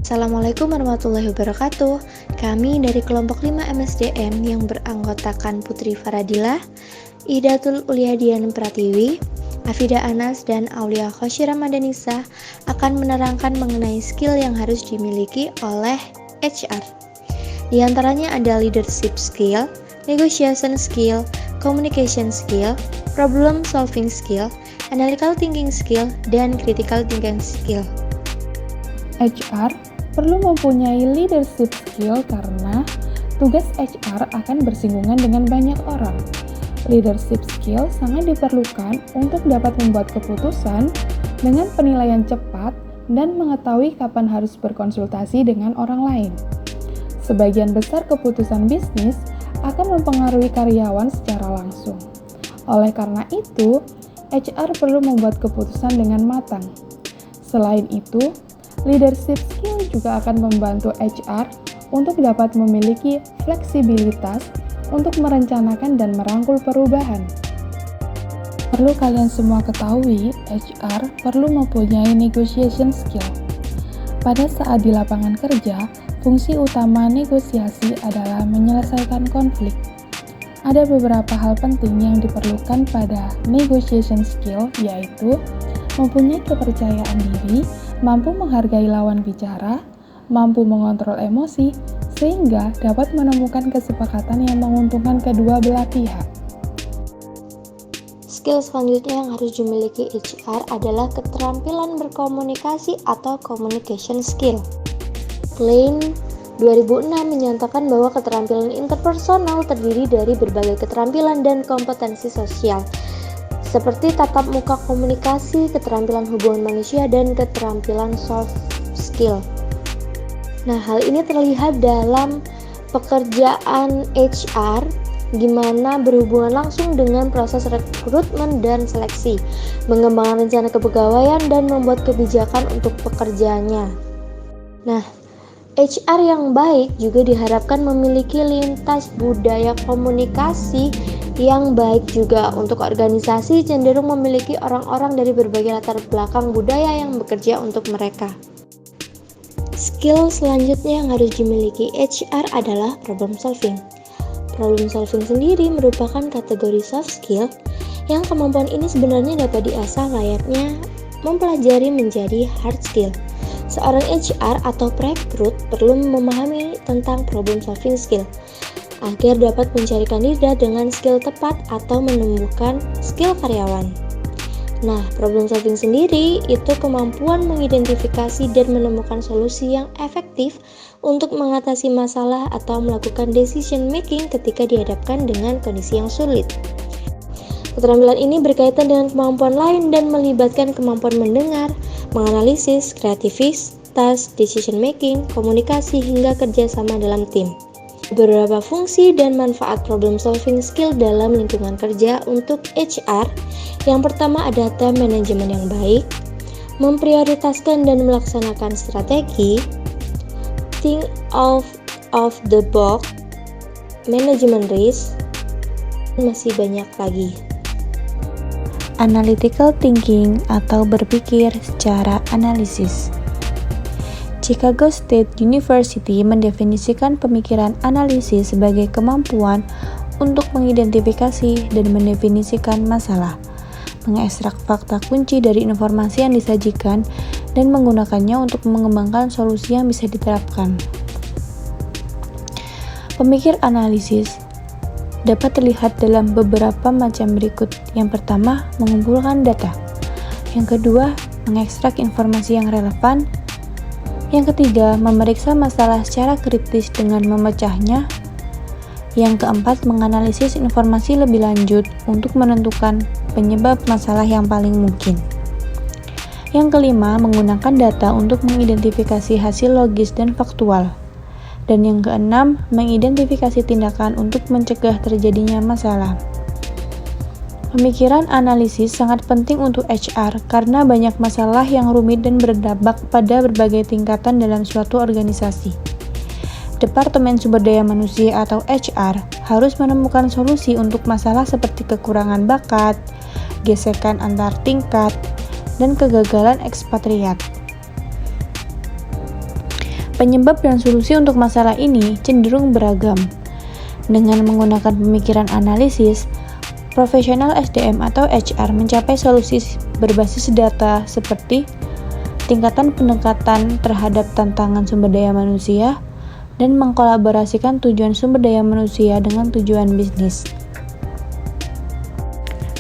Assalamualaikum warahmatullahi wabarakatuh. Kami dari kelompok 5 MSDM yang beranggotakan Putri Faradila, Idatul Uliadian Pratiwi, Afida Anas, dan Aulia Khosyira Madanisa akan menerangkan mengenai skill yang harus dimiliki oleh HR. Di antaranya ada leadership skill, negotiation skill, communication skill, problem solving skill, analytical thinking skill, dan critical thinking skill. HR perlu mempunyai leadership skill karena tugas HR akan bersinggungan dengan banyak orang. Leadership skill sangat diperlukan untuk dapat membuat keputusan dengan penilaian cepat dan mengetahui kapan harus berkonsultasi dengan orang lain. Sebagian besar keputusan bisnis akan mempengaruhi karyawan secara langsung. Oleh karena itu, HR perlu membuat keputusan dengan matang. Selain itu, leadership skill juga akan membantu HR untuk dapat memiliki fleksibilitas untuk merencanakan dan merangkul perubahan. Perlu kalian semua ketahui, HR perlu mempunyai negotiation skill. Pada saat di lapangan kerja, fungsi utama negosiasi adalah menyelesaikan konflik. Ada beberapa hal penting yang diperlukan pada negotiation skill, yaitu mempunyai kepercayaan diri, mampu menghargai lawan bicara, mampu mengontrol emosi, sehingga dapat menemukan kesepakatan yang menguntungkan kedua belah pihak. Skill selanjutnya yang harus dimiliki HR adalah keterampilan berkomunikasi atau communication skill. Klein 2006 menyatakan bahwa keterampilan interpersonal terdiri dari berbagai keterampilan dan kompetensi sosial, seperti tatap muka komunikasi, keterampilan hubungan manusia, dan keterampilan soft skill. Nah, hal ini terlihat dalam pekerjaan HR, di mana berhubungan langsung dengan proses rekrutmen dan seleksi, mengembangkan rencana kepegawaian, dan membuat kebijakan untuk pekerjaannya. Nah, HR yang baik juga diharapkan memiliki lintas budaya komunikasi yang baik juga. Untuk organisasi cenderung memiliki orang-orang dari berbagai latar belakang budaya yang bekerja untuk mereka. Skill selanjutnya yang harus dimiliki HR adalah problem solving. Problem solving sendiri merupakan kategori soft skill yang kemampuan ini sebenarnya dapat diasah layaknya mempelajari menjadi hard skill. Seorang HR atau perekrut perlu memahami tentang problem solving skill agar dapat mencari kandidat dengan skill tepat atau menumbuhkan skill karyawan. Nah, problem solving sendiri itu kemampuan mengidentifikasi dan menemukan solusi yang efektif untuk mengatasi masalah atau melakukan decision making ketika dihadapkan dengan kondisi yang sulit. Keterampilan ini berkaitan dengan kemampuan lain dan melibatkan kemampuan mendengar, menganalisis, kreativitas, decision making, komunikasi, hingga kerjasama dalam tim. Beberapa fungsi dan manfaat problem solving skill dalam lingkungan kerja untuk HR. Yang pertama ada time management yang baik, memprioritaskan dan melaksanakan strategi, think of the box, manajemen risk, masih banyak lagi. Analytical thinking atau berpikir secara analisis. Chicago State University mendefinisikan pemikiran analisis sebagai kemampuan untuk mengidentifikasi dan mendefinisikan masalah, mengekstrak fakta kunci dari informasi yang disajikan, dan menggunakannya untuk mengembangkan solusi yang bisa diterapkan. Pemikir analisis dapat terlihat dalam beberapa macam berikut. Yang pertama, mengumpulkan data. Yang kedua, mengekstrak informasi yang relevan. Yang ketiga, memeriksa masalah secara kritis dengan memecahnya. Yang keempat, menganalisis informasi lebih lanjut untuk menentukan penyebab masalah yang paling mungkin. Yang kelima, menggunakan data untuk mengidentifikasi hasil logis dan faktual. Dan yang keenam, mengidentifikasi tindakan untuk mencegah terjadinya masalah. Pemikiran analisis sangat penting untuk HR karena banyak masalah yang rumit dan berdampak pada berbagai tingkatan dalam suatu organisasi. Departemen Sumber Daya Manusia atau HR harus menemukan solusi untuk masalah seperti kekurangan bakat, gesekan antar tingkat, dan kegagalan ekspatriat. Penyebab dan solusi untuk masalah ini cenderung beragam. Dengan menggunakan pemikiran analisis, profesional SDM atau HR mencapai solusi berbasis data seperti tingkatan pendekatan terhadap tantangan sumber daya manusia dan mengkolaborasikan tujuan sumber daya manusia dengan tujuan bisnis.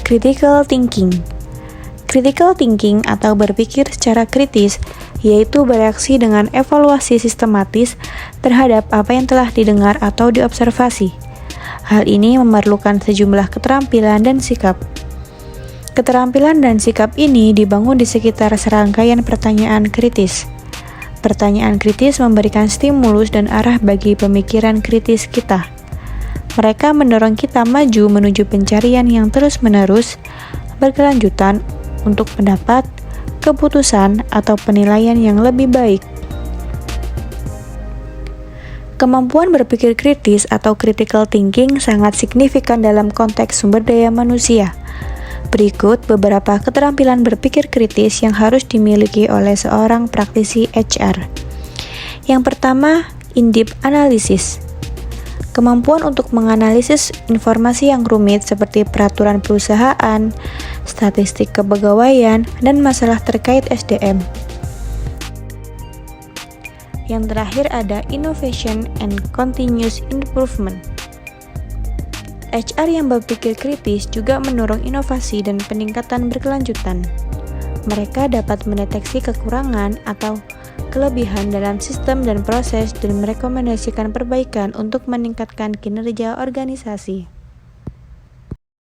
Critical thinking. Critical thinking atau berpikir secara kritis yaitu bereaksi dengan evaluasi sistematis terhadap apa yang telah didengar atau diobservasi. Hal ini memerlukan sejumlah keterampilan dan sikap. Keterampilan dan sikap ini dibangun di sekitar serangkaian pertanyaan kritis. Pertanyaan kritis memberikan stimulus dan arah bagi pemikiran kritis kita. Mereka mendorong kita maju menuju pencarian yang terus-menerus, berkelanjutan untuk pendapat, keputusan, atau penilaian yang lebih baik. Kemampuan berpikir kritis atau critical thinking sangat signifikan dalam konteks sumber daya manusia. Berikut beberapa keterampilan berpikir kritis yang harus dimiliki oleh seorang praktisi HR. Yang pertama, in-depth analysis. Kemampuan untuk menganalisis informasi yang rumit seperti peraturan perusahaan, statistik kepegawaian, dan masalah terkait SDM. Yang terakhir ada innovation and continuous improvement. HR yang berpikir kritis juga mendorong inovasi dan peningkatan berkelanjutan. Mereka dapat mendeteksi kekurangan atau kelebihan dalam sistem dan proses dan merekomendasikan perbaikan untuk meningkatkan kinerja organisasi.